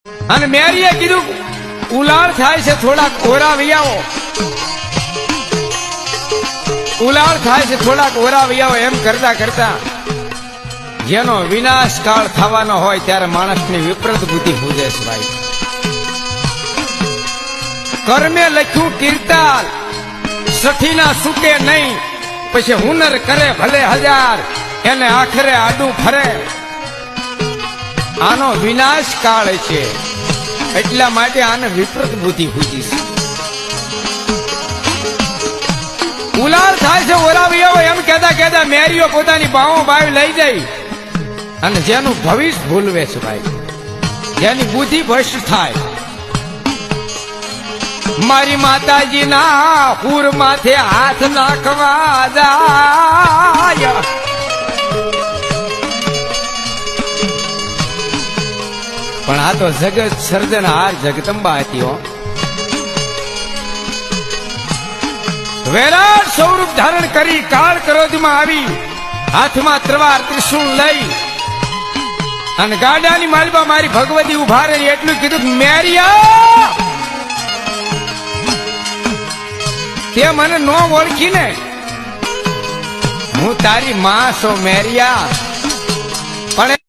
અને મેરીએ કીધું ઉલાળ થાય છે થોડાક ઓરા વિયાવો, ઉલાળ થાય છે થોડાક ઓરા વિયાવો. એમ કરતા કરતા જેનો વિનાશ કાળ થવાનો હોય ત્યારે માણસની વિપરીત બુદ્ધિ પૂજે છે ભાઈ. કર્મે લખ્યું કીર્તાલ, સઠીના સુકે નહીં, પછી હુનર કરે ભલે હજાર, એને આખરે આડું ફરે. આનો વિનાશ કાળ છે, એટલા માટે આને વિપરીત બુદ્ધિ પૂજી છે. ઉલાળ થાય છે ઓરાવી આવો એમ કહેતા કહેતા મેરીઓ પોતાની બાવો બાવી લઈ જાય અને જેનું ભવિષ્ય ભૂલવે છે ભાઈ, જેની બુદ્ધિ ભ્રષ્ટ થાય. મારી માતાજી ના પૂર માથે હાથ નાખવા જાય, પણ આ તો જગત સર્જનહાર જગદંબા હતી હો. વિરાટ સ્વરૂપ ધારણ કરી કાળ ક્રોધમાં આવી, હાથમાં તલવાર ત્રિશૂળ લઈ અને ગાડાની માલમાં મારી ભગવતી ઉભા રહી. એટલું કીધું મેરિયા, તે મને નો ઓળખીને, હું તારી માં છો મેરિયા, પણ